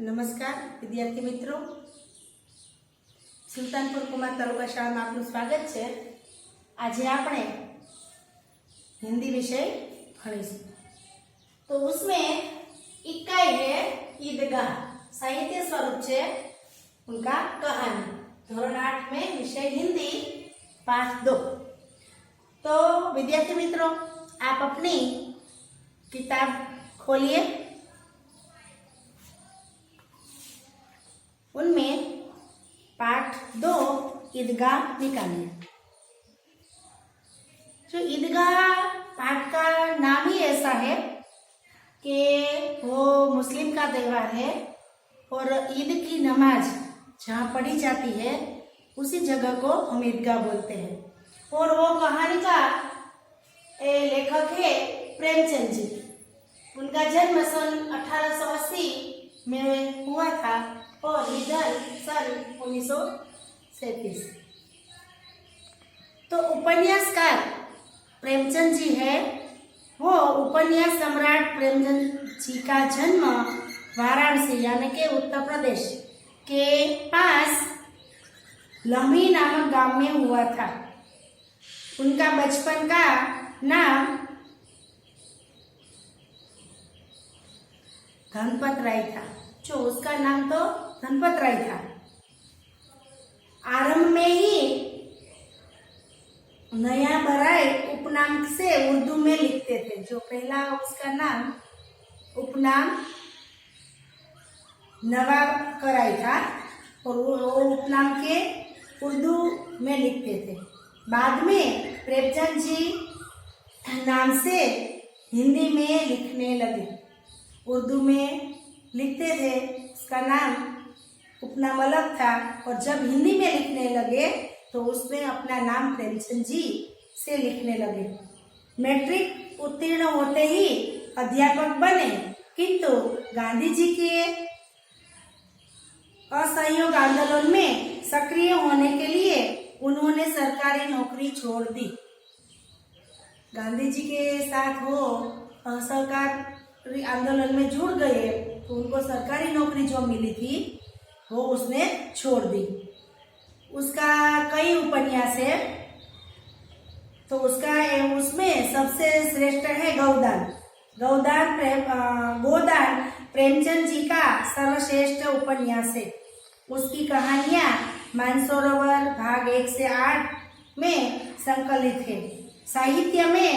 નમસ્કાર વિદ્યાર્થી મિત્રો, સુલતાનપુર કુમાર તાલુકા શાળામાં આપનું સ્વાગત છે। આજે આપણે हिंदी विषय भणीशुं। तो उसमें इकाई है ईदगाह, साहित्य स्वरूप है उनका कहानी। धोरण 8 में विषय हिंदी, पाठ 2। तो विद्यार्थी मित्रों, आप अपनी किताब खोलिए, उनमें पाठ 2 ईदगाह निकालिए। जो ईदगाह पाठ का नाम ही ऐसा है कि वो मुस्लिम का त्योहार है और ईद की नमाज जहाँ पढ़ी जाती है उसी जगह को हम ईदगाह बोलते हैं। और वो कहानी का लेखक है प्रेमचंद जी। उनका जन्म सन 1880 में हुआ था और निधन सन 1937। तो उपन्यासकार प्रेमचंद जी है, वो उपन्यास सम्राट प्रेमचंद जी का जन्म वाराणसी यानी के उत्तर प्रदेश के पास लम्ही नामक गांव में हुआ था। उनका बचपन का नाम धनपत राय था, जो उसका नाम तो धनपत राय था। आरंभ में ही नया बराय उपनाम से उर्दू में लिखते थे। जो पहला उसका नाम उपनाम नवाब कराई था और वो उपनाम के उर्दू में लिखते थे। बाद में प्रेमचंद जी नाम से हिंदी में लिखने लगे। उर्दू में लिखते थे, उसका नाम उपनाम अलग था, और जब हिंदी में लिखने लगे तो उसमें अपना नाम प्रेमचंद जी से लिखने लगे। मैट्रिक उत्तीर्ण होते ही अध्यापक बने, किंतु गांधी जी के असहयोग आंदोलन में सक्रिय होने के लिए उन्होंने सरकारी नौकरी छोड़ दी। गांधी जी के साथ वो असहकारी आंदोलन में जुड़ गए तो उनको सरकारी नौकरी जो मिली थी वो उसने छोड़ दी। उसका कई उपन्यास है, तो उसमें सबसे श्रेष्ठ है गोदान प्रेमचंद जी का सर्वश्रेष्ठ उपन्यास है। उसकी कहानियां मानसरोवर भाग 1 से 8 में संकलित है। साहित्य में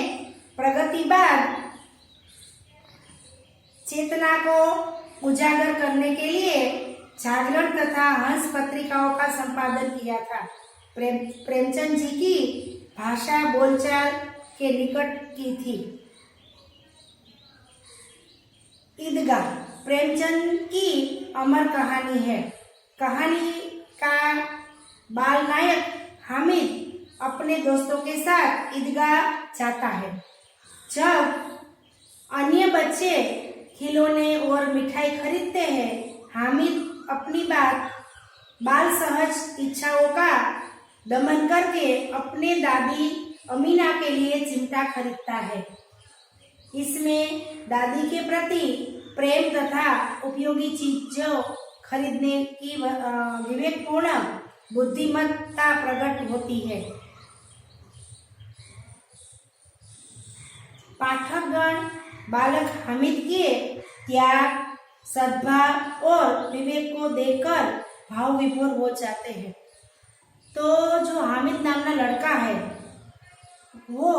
प्रगतिवाद चेतना को उजागर करने के लिए जागरण तथा हंस पत्रिकाओं का संपादन किया था। प्रेमचंद जी की भाषा बोलचाल के निकट की थी। ईदगाह प्रेमचंद की अमर कहानी है। कहानी का बाल नायक हामिद अपने दोस्तों के साथ ईदगाह जाता है। जब अन्य बच्चे खिलौने और मिठाई खरीदते हैं, हामिद अपनी बाल सहज इच्छाओं का दमन करके अपने दादी अमीना के लिए चिमटा खरीदता है। इसमें दादी के प्रति प्रेम तथा उपयोगी चीजों खरीदने की विवेकपूर्ण बुद्धिमत्ता प्रकट होती है। पाठकगण बालक हामिद के त्याग, सद्भाव और विवेक को देखकर भाव विभोर हो जाते हैं। तो जो हामिद नामना लड़का है वो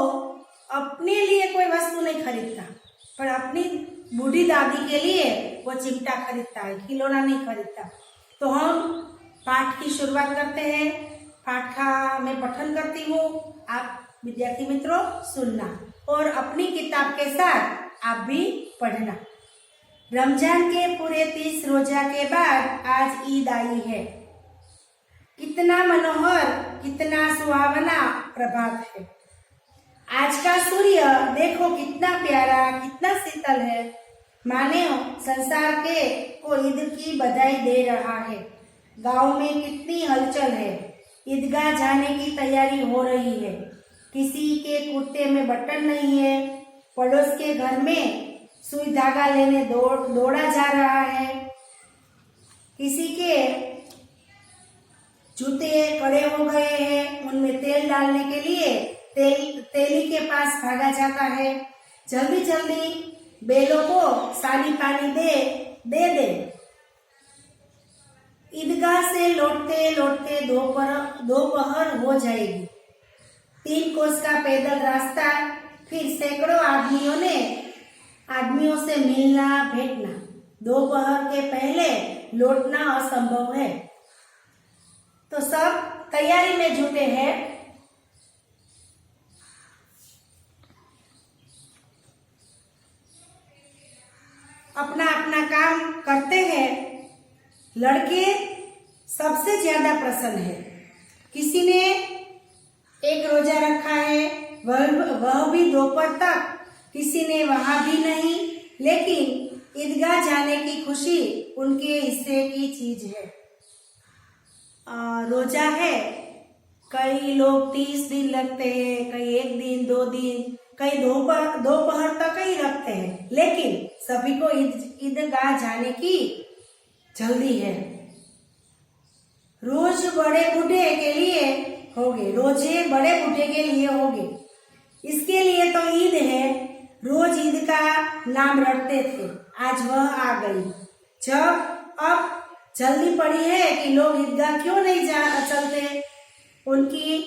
अपने लिए कोई वस्तु नहीं खरीदता, पर अपनी बूढ़ी दादी के लिए वो चिमटा खरीदता है, खिलौना नहीं खरीदता। तो हम पाठ की शुरुआत करते हैं। पाठ का मैं पठन करती हूँ, आप विद्यार्थी मित्रों सुनना और अपनी किताब के साथ आप भी पढ़ना। रमजान के पूरे 30 रोजा के बाद आज ईद आई है। कितना मनोहर, कितना सुहावना प्रभात है। आज का सूर्य देखो कितना प्यारा, कितना शीतल है, मानो संसार के को ईद की बधाई दे रहा है। गांव में कितनी हलचल है। ईदगाह जाने की तैयारी हो रही है। किसी के कुर्ते में बटन नहीं है। पड़ोस के घर में सुई धागा लेने दौड़ा जा रहा है। किसी के जूते कड़े हो गए हैं, उनमें तेल डालने के लिए तेली के पास भागा जाता है। जल्दी जल्दी बैलों को सानी पानी दे। ईदगाह से लौटते लौटते दोपहर हो जाएगी। 3 कोस का पैदल रास्ता, फिर सैकड़ों आदमियों से मिलना भेंटना। दोपहर के पहले लौटना असंभव है। तो सब तैयारी में जुटे हैं। अपना अपना काम करते हैं। लड़के सबसे ज्यादा प्रसन्न है। किसी ने एक रोजा रखा है, वह भी दोपहर तक, किसी ने वहां भी नहीं, लेकिन ईदगाह जाने की खुशी उनके हिस्से की चीज है। रोजा है, कई लोग 30 दिन रखते हैं, कई 1 दिन 2 दिन, कई दोपहर तक ही रखते हैं, लेकिन सभी को ईदगाह जाने की जल्दी है। रोजे बड़े बूढ़े के लिए होगे। इसके लिए तो ईद है। रोज ईद का नाम रटते थे, आज वह आ गई। अब जल्दी पड़ी है कि लोग ईदगाह क्यों नहीं चलते। उनकी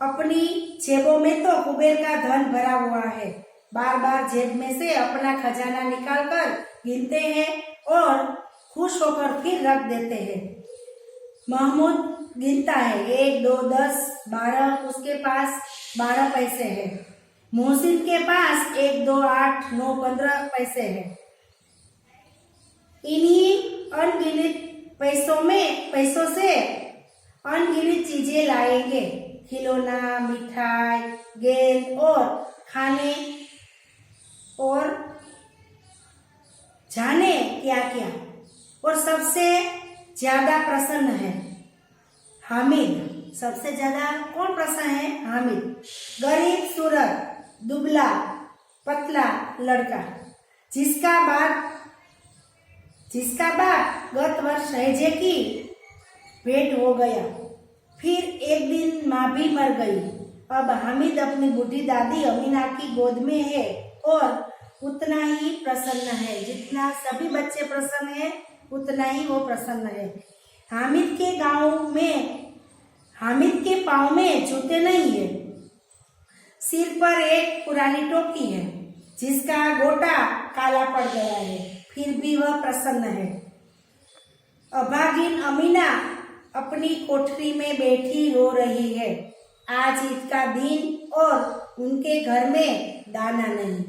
अपनी जेबों में तो कुबेर का धन भरा हुआ है। बार बार जेब में से अपना खजाना निकालकर गिनते हैं और खुश होकर फिर रख देते हैं। महमूद गिनता है, 1 2 10 12, उसके पास 12 पैसे हैं। मोहसिन के पास 1 2 8 9 15 पैसे हैं। इन्हीं अनगिनत पैसों से अनगिनत चीजें लाएंगे। खिलौना, मिठाई, गेंद और खाने और जाने क्या क्या। और सबसे ज्यादा प्रसन्न है हामिद। सबसे ज्यादा कौन प्रसन्न है? हामिद। गरीब सूरत, दुबला पतला लड़का, जिसका बाप गत वर्ष हैजे की भेंट हो गया। फिर एक दिन माँ भी मर गई। अब हामिद अपनी बूढ़ी दादी अमीना की गोद में है और उतना ही प्रसन्न है जितना सभी बच्चे प्रसन्न है, उतना ही वो प्रसन्न है। हामिद के पाँव में जूते नहीं है। सिर पर एक पुरानी टोपी है जिसका गोटा काला पड़ गया है, फिर भी वह प्रसन्न है। अभागिन अमीना अपनी कोठरी में बैठी रो रही है। आज ईद का दिन और उनके घर में दाना नहीं।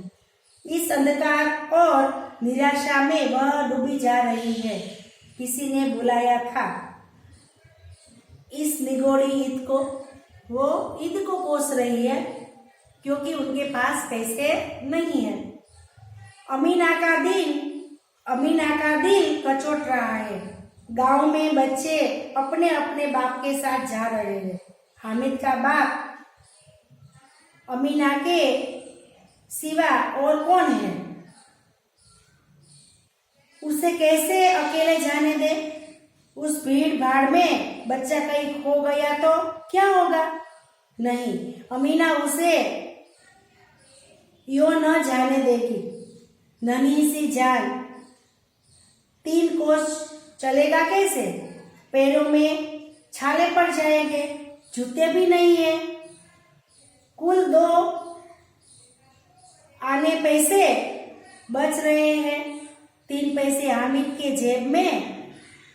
इस अंधकार और निराशा में वह डूबी जा रही है। किसी ने बुलाया था इस निगोड़ी ईद को। वो ईद को कोस रही है क्योंकि उनके पास पैसे नहीं है। अमीना का दिल कचोट रहा है। गांव में बच्चे अपने अपने बाप के साथ जा रहे हैं। हामिद का बाप अमीना के सिवा और कौन है? उसे कैसे अकेले जाने दे? उस भीड़ भाड़ में बच्चा कहीं खो गया तो क्या होगा? नहीं, अमीना उसे यो न जाने देगी। नन्ही सी जान 3 कोस चलेगा कैसे? पैरों में छाले पड़ जाएंगे, जूते भी नहीं है। कुल 2 आने पैसे बच रहे हैं। 3 पैसे हामिद के जेब में,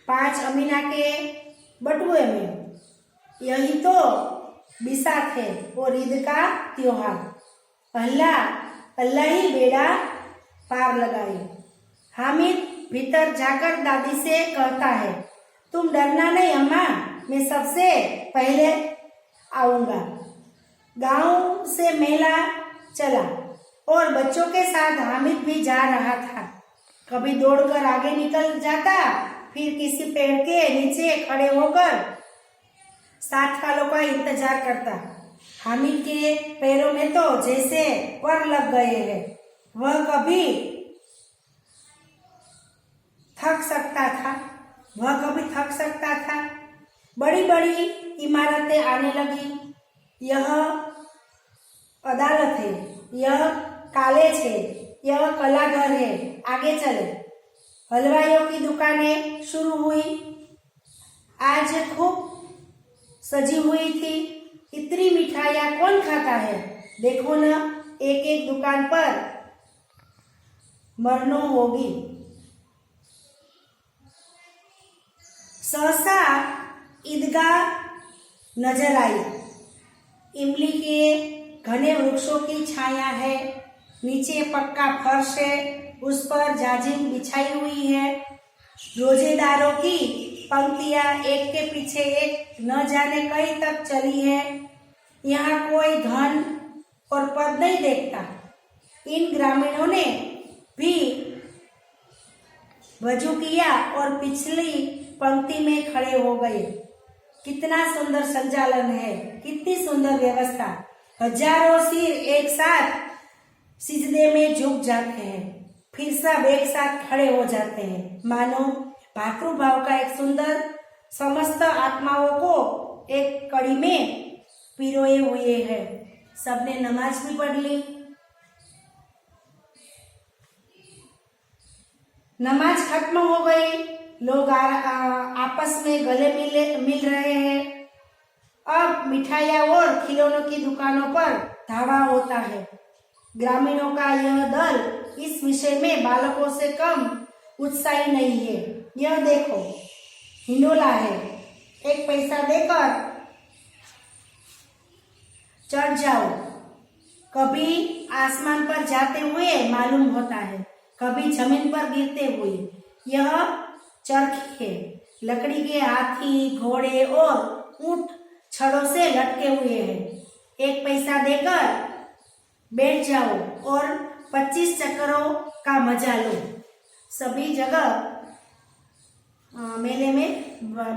5 अमीना के बटुए में। यही तो बिसात है और ईद का त्योहार। अल्लाह ही बेड़ा पार लगाए। हामिद भीतर जाकर दादी से कहता है, तुम डरना नहीं अम्मा, मैं सबसे पहले आऊंगा। गांव से मेला चला और बच्चों के साथ हामिद भी जा रहा था। कभी दौड़कर आगे निकल जाता, फिर किसी पेड़ के नीचे खड़े होकर 7 सालों का इंतजार करता। हामिद के पैरों में तो जैसे पर लग गए हैं। वह कभी थक सकता था, वह कभी थक सकता था। बड़ी बड़ी इमारतें आने लगी। यह अदालत है, यह कॉलेज है, यह कलाघर है। आगे चले। हलवाइयों की दुकानें शुरू हुई। आज खूब सजी हुई थी। इतनी मिठाइयाँ कौन खाता है? देखो न, एक एक दुकान पर मरनो होगी। सहसा ईदगाह नजर आई। इमली के घने वृक्षों की छाया है। नीचे पक्का फर्श है, उस पर जाजिम बिछाई हुई है। रोजेदारों की पंक्तियां एक के पीछे एक न जाने कहीं तक चली है। यहाँ कोई धन और पद नहीं देखता। इन ग्रामीणों ने भी वजू किया और पिछली पंक्ति में खड़े हो गए। कितना सुंदर संचालन है, कितनी सुंदर व्यवस्था। हजारों सिर एक साथ सिजदे में झुक जाते हैं, फिर सब एक साथ खड़े हो जाते हैं, मानो भातृभाव का एक सुंदर समस्त आत्माओं को एक कड़ी में पिरोए हुए है। सबने नमाज भी पढ़ ली। नमाज खत्म हो गई। लोग आपस में गले मिल रहे हैं। अब मिठाइयाँ और खिलौनों की दुकानों पर धावा होता है। ग्रामीणों का यह दल इस विषय में बालकों से कम उत्साही नहीं है। यह देखो, हिंडोला है, एक पैसा देकर चढ़ जाओ। कभी आसमान पर जाते हुए मालूम होता है, कभी जमीन पर गिरते हुए। यह चरखी है। लकड़ी के हाथी, घोड़े और ऊंट छड़ों से लटके हुए हैं। एक पैसा देकर बैठ जाओ और 25 चक्करों का मजा लो। सभी जगह मेले में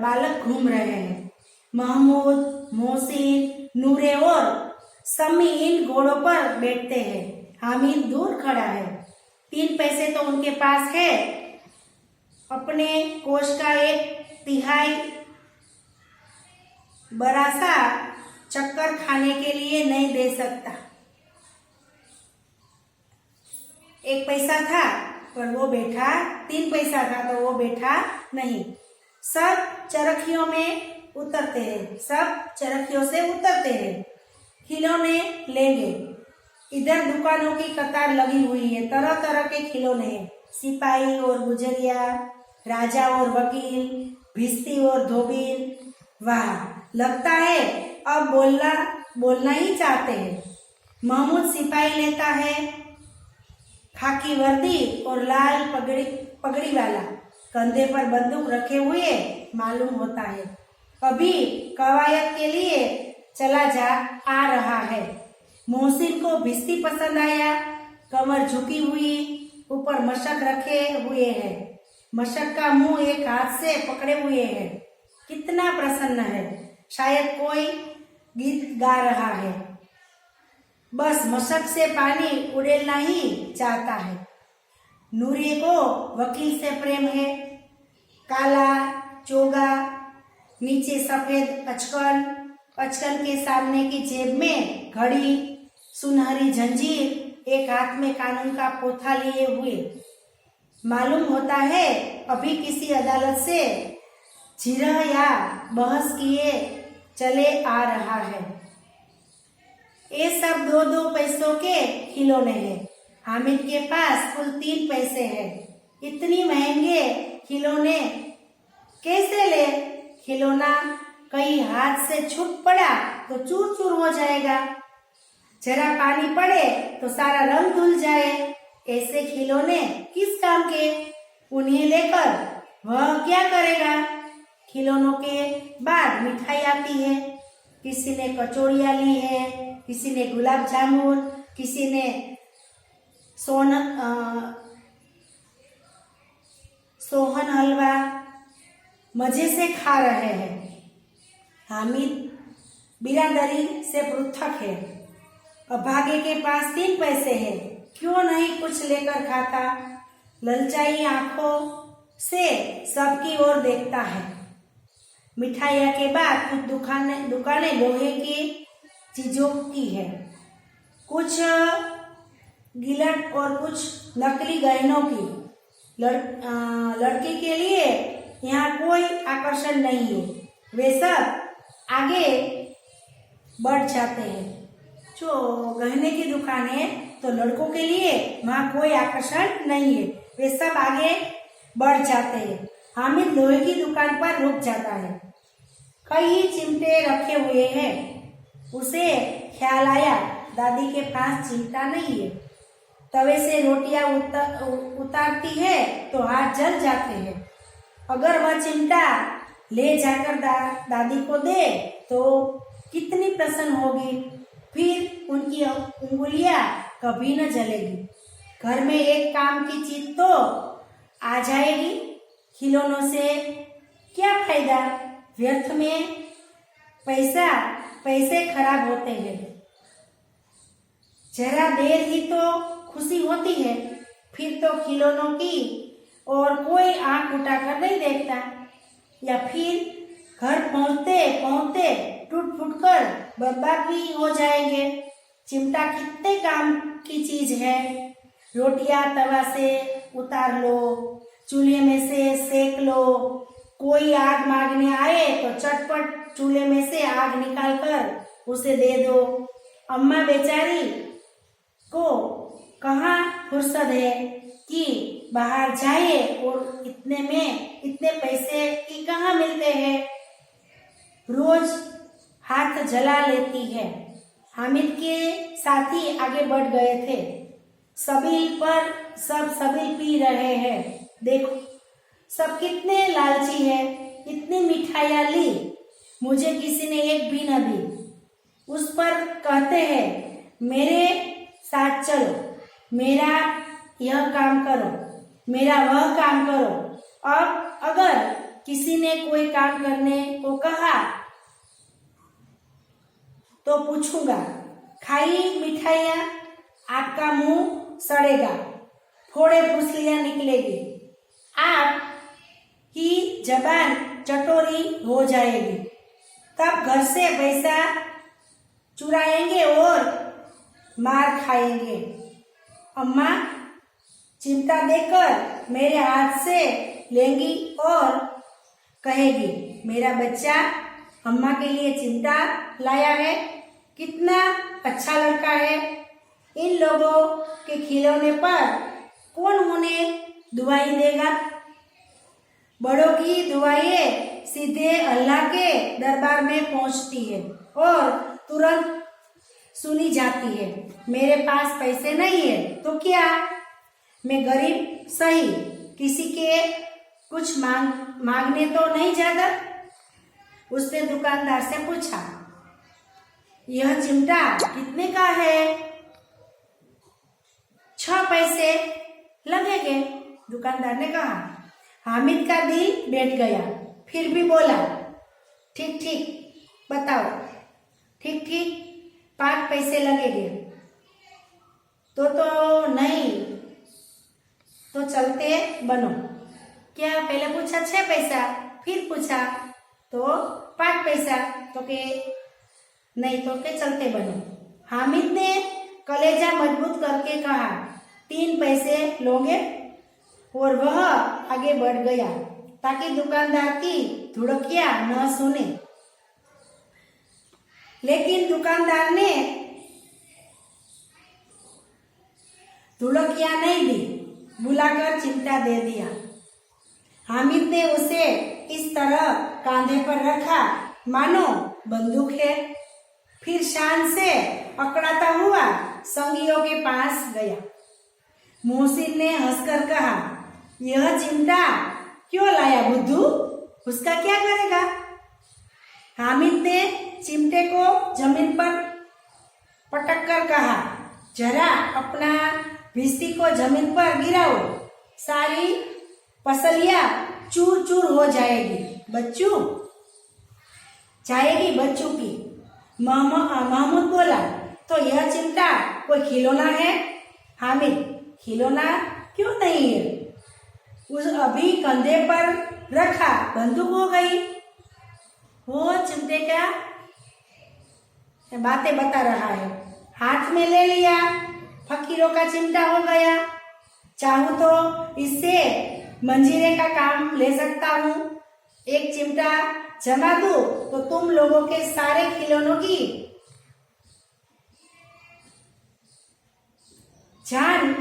बालक घूम रहे हैं। महमूद, मोहसिन, नूरे और समी इन घोड़ों पर बैठते हैं। हामिद दूर खड़ा है। 3 पैसे तो उनके पास है। अपने कोष का 1/3 बड़ा सा चक्कर खाने के लिए नहीं दे सकता। 1 पैसा था पर वो बैठा, 3 पैसा था तो वो बैठा नहीं। सब चरखियों में उतरते हैं, सब चरखियों से उतरते हैं। खिलौने लेंगे। इधर दुकानों की कतार लगी हुई है। तरह तरह के खिलौने हैं। सिपाही और गुजरिया, राजा और वकील, भिस्ती और धोबीन। वाह, लगता है अब बोलना ही चाहते हैं। महमूद सिपाही लेता है, खाकी वर्दी और लाल पगड़ी वाला, कंधे पर बंदूक रखे हुए मालूम होता है। अभी कवायद के लिए चला आ रहा है। मोहसिन को भिस्ती पसंद आया। कमर झुकी हुई, ऊपर मशक रखे हुए है। मशक का मुंह एक हाथ से पकड़े हुए है। कितना प्रसन्न है, शायद कोई गीत गा रहा है। बस मशक से पानी उड़ेलना ही चाहता है। नूरे को वकील से प्रेम है। काला चोगा, नीचे सफेद अचकन के सामने की जेब में घड़ी, सुनहरी जंजीर, एक हाथ में कानून का पोथा लिए हुए। मालूम होता है अभी किसी अदालत से जिरह या बहस किए चले आ रहा है। ये सब 2-2 पैसों के खिलौने हैं। हामिद के पास कुल 3 पैसे हैं। इतनी महंगे खिलौने कैसे ले? खिलौना कहीं हाथ से छूट पड़ा तो चूर चूर हो जाएगा। जरा पानी पड़े तो सारा रंग धुल जाए। ऐसे खिलौने किस काम के? उन्हें लेकर वह क्या करेगा? खिलौनों के बाद मिठाई आती है। किसी ने कचौड़ियाँ ली है, किसी ने गुलाब जामुन, किसी ने सोहन हलवा। मजे से खा रहे हैं। हामिद बिरादरी से पृथक है। अभागे के पास 3 पैसे हैं, क्यों नहीं कुछ लेकर खाता? ललचाई आंखों से सबकी ओर देखता है। मिठाइयाँ के बाद कुछ दुकानें लोहे की चीजों की है, कुछ गिलट और कुछ नकली गहनों की। लड़की के लिए यहाँ कोई आकर्षण नहीं है, वे सब आगे बढ़ जाते हैं। जो गहने की दुकान है तो लड़कों के लिए वहाँ कोई आकर्षण नहीं है, वे सब आगे बढ़ जाते हैं। हामिद लोहे की दुकान पर रुक जाता है। कई चिमटे रखे हुए हैं। उसे ख्याल आया दादी के पास चिमटा नहीं है। तवे से रोटियां उतारती है तो हाथ जल जाते हैं। अगर वह चिमटा ले जाकर दादी को दे तो कितनी प्रसन्न होगी, फिर उनकी उंगलियां कभी न जलेगी। घर में एक काम की चीज तो आ जाएगी। खिलौनों से क्या फायदा, व्यर्थ में पैसे खराब होते हैं। जरा देर ही तो खुशी होती है, फिर तो खिलौनों की और कोई आंख उठाकर नहीं देखता, या फिर घर पहुंचते पहुंचते टूट फूट कर बर्बाद भी हो जाएंगे। चिमटा कितने काम की चीज है। रोटियां तवा से उतार लो, चूल्हे में से सेक लो, कोई आग मांगने आए तो चटपट चूल्हे में से आग निकालकर उसे दे दो। अम्मा बेचारी को कहाँ फुर्सत है कि बाहर जाए, और इतने पैसे की कहाँ मिलते हैं। रोज हाथ जला लेती है। हामिद के साथी आगे बढ़ गए थे। सभी पी रहे हैं। देखो सब कितने लालची है, इतनी मिठाइयाँ ली, मुझे किसी ने एक भी न दी। उस पर कहते हैं मेरे साथ चलो, मेरा यह काम करो, मेरा वह काम करो। अब अगर किसी ने कोई काम करने को कहा तो पूछूंगा, खाई मिठाइयाँ, आपका मुंह सड़ेगा, फोड़े फुसलियाँ निकलेगी, आप की जबान चटोरी हो जाएगी। तब घर से पैसा चुराएंगे और मार खाएंगे। अम्मा चिमटा देकर मेरे हाथ से लेंगी और कहेगी, मेरा बच्चा अम्मा के लिए चिमटा लाया है, कितना अच्छा लड़का है। इन लोगों के खिलौने पर कौन उन्हें दुआई देगा। बड़ों की दुआएं सीधे अल्लाह के दरबार में पहुंचती है और तुरंत सुनी जाती है। मेरे पास पैसे नहीं है तो क्या, मैं गरीब सही, किसी के कुछ मांगने तो नहीं जाता। उसने दुकानदार से पूछा, यह चिमटा कितने का है। 6 पैसे लगेंगे, दुकानदार ने कहा। हामिद का दिल बैठ गया, फिर भी बोला, ठीक ठीक बताओ, ठीक ठीक 5 पैसे लगेंगे। तो नहीं तो चलते बनो। क्या पहले पूछा 6 पैसा, फिर पूछा तो 5 पैसा, तो के नहीं तो के चलते बनो। हामिद ने कलेजा मजबूत करके कहा, 3 पैसे लोगे, और वह आगे बढ़ गया ताकि दुकानदार की धुड़कियां न सुने। लेकिन दुकानदार ने धुड़कियां नहीं दी, बुलाकर चिमटा दे दिया। हामिद ने उसे इस तरह कांधे पर रखा मानो बंदूक है, फिर शान से अकड़ाता हुआ संगियों के पास गया। मोहसिन ने हंसकर कहा, यह चिमटा क्यों लाया बुद्धू, उसका क्या करेगा। हामिद ने चिमटे को जमीन पर पटक कर कहा, जरा अपना भिस्ती को जमीन पर गिराओ, सारी पसलियां चूर चूर हो जाएगी बच्चों की। महमूद बोला, तो यह चिमटा कोई खिलौना है। हामिद, खिलौना क्यों नहीं है, उस अभी कंधे पर रखा, बंदूक हो गई। वो चिमटे क्या बातें बता रहा है। हाथ में ले लिया, फकीरों का चिमटा हो गया। चाहूं तो इससे मंजीरे का काम ले सकता हूँ। एक चिमटा जमा दूं तो तुम लोगों के सारे खिलौनों की जान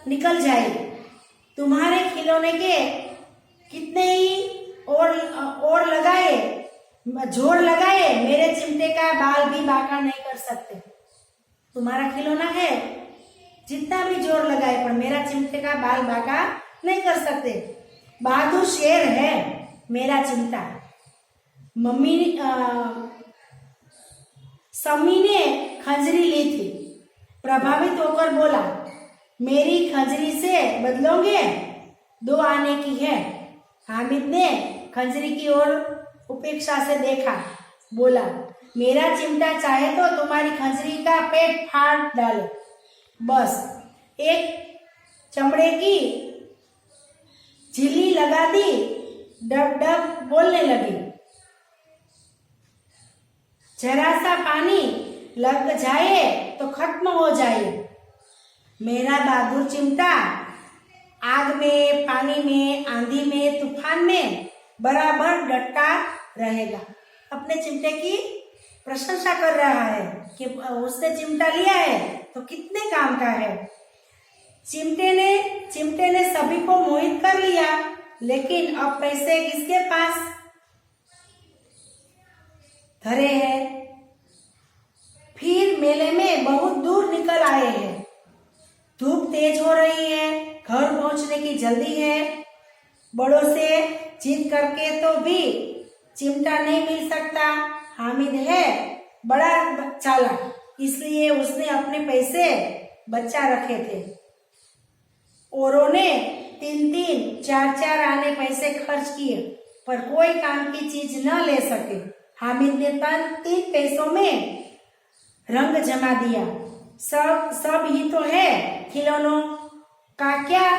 निकल जाए। तुम्हारे खिलौने के कितने ही और लगाए, जोर लगाए, मेरे चिमटे का बाल भी बांका नहीं कर सकते। तुम्हारा खिलौना है, जितना भी जोर लगाए पर मेरा चिमटे का बाल बांका नहीं कर सकते। बहादुर शेर है मेरा चिमटा। सम्मी ने खंजरी ली थी। प्रभावित होकर बोला, मेरी खंजरी से बदलोगे? 2 आने की है। हामिद ने खंजरी की ओर उपेक्षा से देखा, बोला, मेरा चिमटा चाहे तो तुम्हारी खंजरी का पेट फाड़ डाले। बस एक चमड़े की झिल्ली लगा दी, डब डब बोलने लगी। जरा सा पानी लग जाए तो खत्म हो जाए। मेरा बहादुर चिमटा आग में, पानी में, आंधी में, तूफान में बराबर डटा रहेगा। अपने चिमटे की प्रशंसा कर रहा है कि उसने चिमटा लिया है तो कितने काम का है। चिमटे ने सभी को मोहित कर लिया, लेकिन अब पैसे किसके पास धरे हैं। फिर मेले में बहुत दूर निकल आए हैं। धूप तेज हो रही है, घर पहुंचने की जल्दी है। बड़ों से जिद करके तो भी चिमटा नहीं मिल सकता। हामिद है बड़ा चालाक, इसलिए उसने अपने पैसे बचा रखे थे। औरों ने 3-3, 4-4 आने पैसे खर्च किए, पर कोई काम की चीज न ले सके। हामिद ने 3 पैसों में रंग जमा दिया। सब ही तो है, खिलौनों का क्या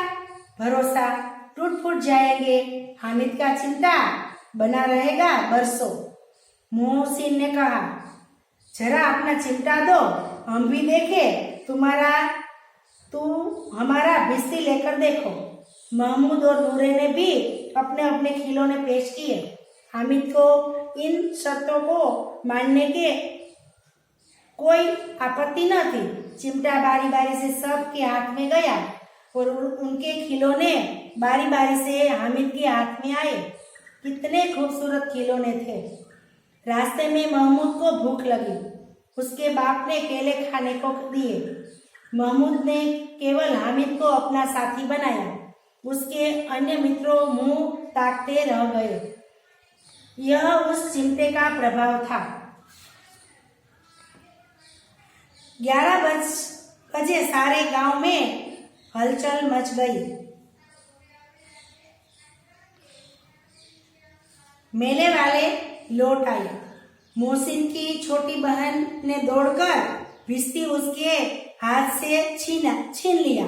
भरोसा, टूट फूट जाएंगे। हामिद का चिमटा बना रहेगा बरसों। मोहसिन ने कहा, जरा अपना चिमटा दो, हम भी देखें। तू हमारा भिस्ती लेकर देखो। महमूद और नूरे ने भी अपने अपने खिलौने पेश किए। हामिद को इन शर्तों को मानने के कोई आपत्ति न थी। चिमटा बारी बारी से सबके हाथ में गया और उनके खिलौने बारी बारी से हामिद के हाथ में आए। कितने खूबसूरत खिलौने थे। रास्ते में महमूद को भूख लगी। उसके बाप ने केले खाने को दिए। महमूद ने केवल हामिद को अपना साथी बनाया। उसके अन्य मित्रों मुंह ताकते रह गए। यह उस चिमटे का प्रभाव था। 11 बजे सारे गांव में हलचल मच गई। मेले वाले लौट आए। मोहसिन की छोटी बहन ने दौड़कर भिस्ती उसके हाथ से छीन लिया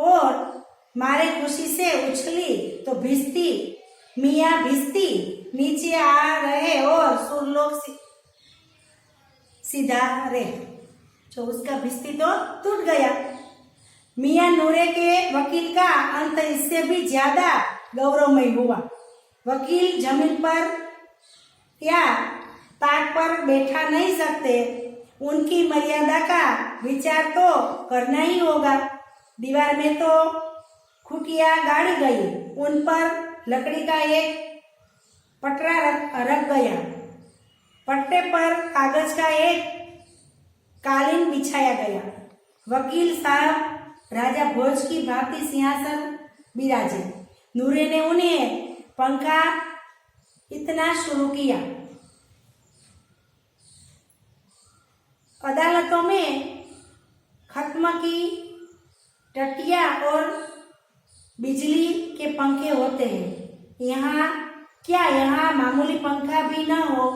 और मारे खुशी से उछली तो भिस्ती मियाँ भिस्ती नीचे आ रहे और सुरलोक सीधा रहे। जो उसका भिस्ती तो टूट गया। मियाँ नूरे के वकील का अंत इससे भी ज्यादा गौरवमय हुआ। वकील जमीन पर या ताक पर बैठा नहीं सकते, उनकी मर्यादा का विचार तो करना ही होगा। दीवार में तो खुटिया गाड़ी गई, उन पर लकड़ी का एक पटरा रख गया। पट्टे पर कागज का एक कालीन बिछाया गया। वकील साहब राजा भोज की भांति सिंहासन बिराजे। नूरे ने उन्हें पंखा इतना शुरू किया। अदालतों में खत्म की टटिया और बिजली के पंखे होते हैं। यहाँ मामूली पंखा भी न हो।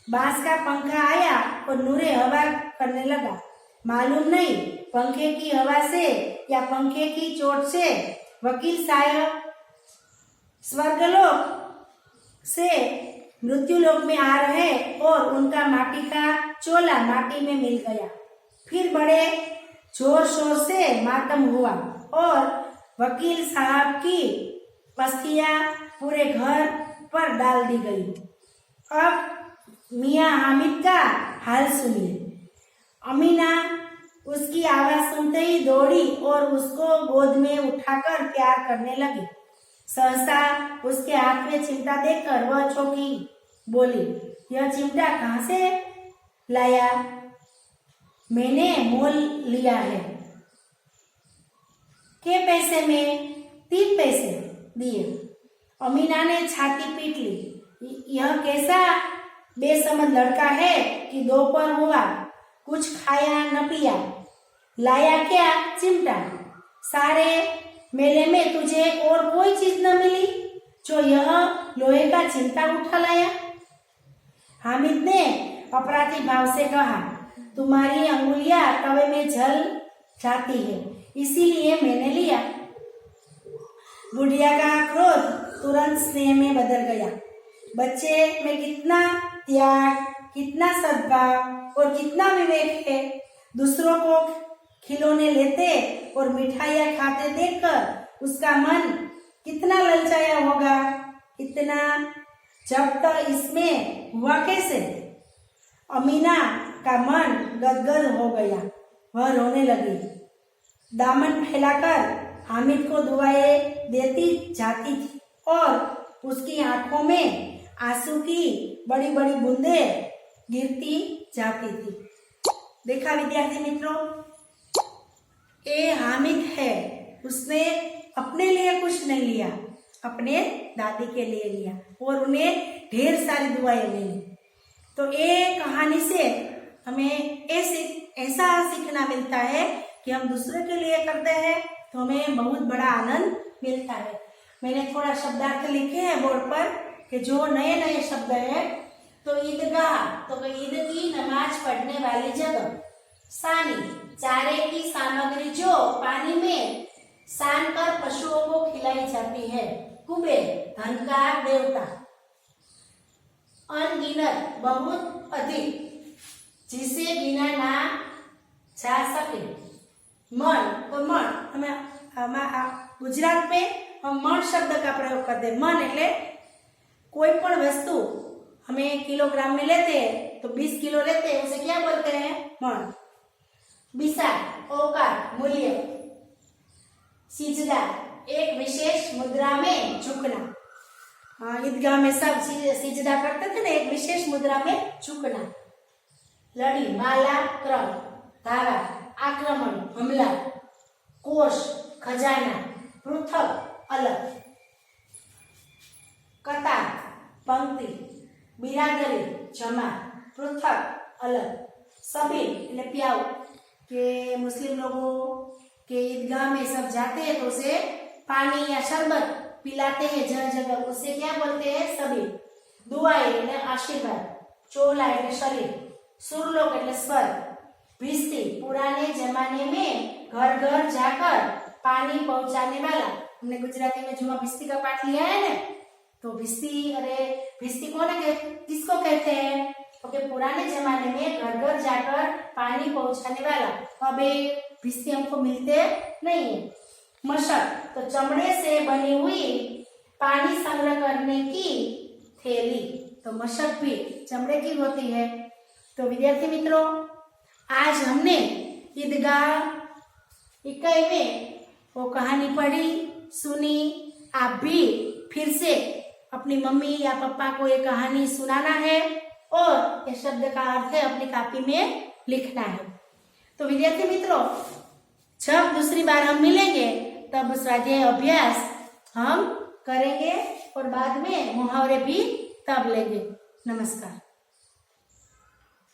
बांस का पंखा आया और नूरे हवा करने लगा। मालूम नहीं पंखे की हवा से या पंखे की चोट से वकील साहब स्वर्गलोक से मृत्युलोक में आ रहे और उनका माटी का चोला माटी में मिल गया। फिर बड़े जोर शोर से मातम हुआ और वकील साहब की पस्तियां पूरे घर पर डाल दी गई। अब मियां हामिद का हाल सुनिए। अमीना उसकी आवाज सुनते ही दौड़ी और उसको गोद में उठाकर प्यार करने लगी। सहसा उसके हाथ में चिमटा देखकर वह चौंकी, बोली, यह चिमटा कहाँ से लाया? मैंने मोल लिया है। के पैसे में? 3 पैसे दिए। अमीना ने छाती पीट ली। यह कैसा बेसमझ लड़का है कि दोपहर हुआ, कुछ खाया न पिया, लाया क्या? चिमटा। सारे मेले में तुझे और कोई चीज न मिली जो यह लोहे का चिमटा उठा लाया? हामिद ने अपराधी भाव से कहा, तुम्हारी अंगुलियां तवे में जल जाती है, इसीलिए मैंने लिया। बुढ़िया का क्रोध तुरंत स्नेह में बदल गया। बच्चे में कितना त्याग, कितना सद्भाव और कितना विवेक है। दूसरों को खिलौने लेते और मिठाइयाँ खाते देखकर उसका मन कितना ललचाया होगा। इतना जब तक इसमें हुआ कैसे? अमीना का मन गदगद हो गया। वह रोने लगी। दामन फैलाकर हामिद को दुआएं देती जाती थी और उसकी आंखों में आंसू की बड़ी बड़ी बूंदें गिरती जाती थी। देखा विद्यार्थी मित्रों, ये हामिद है, उसने अपने लिए कुछ नहीं लिया, अपने दादी के लिए लिया और उन्हें ढेर सारी दुआएं मिली। तो ये कहानी से हमें ऐसा सीखना मिलता है कि हम दूसरे के लिए करते हैं तो हमें बहुत बड़ा आनंद मिलता है। मैंने थोड़ा शब्दार्थ लिखे हैं बोर्ड पर कि जो नए नए शब्द है। तो ईदगाह, तो ईद की नमाज पढ़ने वाली जगह। सानी, चारे की सामग्री जो पानी में सान कर पशुओं को खिलाई जाती है। कुबेर, धन का देवता। अनगिनत, बहुत अधिक, जिसे गिना ना जा सके। मन, तो मन हमें गुजरात में हम मन शब्द का प्रयोग करते हैं। मन એટલે कोई पण वस्तु हमें किलोग्राम में लेते हैं तो 20 किलो लेते हैं, उसे क्या बोलते हैं? मन। बिसा, औकार, मूल्य। सिजदा, एक विशेष मुद्रा में झुकना। ईदगाह में सब सिजदा करते थे ना, एक विशेष मुद्रा में झुकना। लड़ी, माला, क्रम। धारा, आक्रमण, हमला। कोश, खजाना। पृथक, अलग। कतार, पंक्ति। बिरादरी, जमात। पृथक, अलग। सबील એટલે प्याऊ के मुस्लिम लोगों के ईदगाह में सब जाते हैं तो उसे पानी या शरबत पिलाते हैं जगह जगह, उसे क्या बोलते हैं? सबील। दुआएं એટલે आशीर्वाद। चोला એટલે शरीर। सुरलोक એટલે स्वर्ग। भिस्ती, पुराने जमाने में घर घर जाकर पानी पहुंचाने वाला। हमने गुजराती में जुमा भिस्ती का पाठ लिया है ना, तो भिस्ती, अरे भिस्ती किसको कहते हैं? तो कि पुराने जमाने में घर घर जाकर पानी पहुंचाने वाला। अब भिस्ती हमको मिलते नहीं है। मशक, तो चमड़े से बनी हुई पानी संग्रह करने की थैली। तो मशक भी चमड़े की होती है। तो विद्यार्थी मित्रों, आज हमने ईदगाह इकाई में वो कहानी पढ़ी, सुनी। आप भी फिर से अपनी मम्मी या पापा को ये कहानी सुनाना है और ये शब्द का अर्थ है अपनी कॉपी में लिखना है। तो विद्यार्थी मित्रों, जब दूसरी बार हम मिलेंगे तब स्वाध्याय अभ्यास हम करेंगे और बाद में मुहावरे भी तब लेंगे। नमस्कार।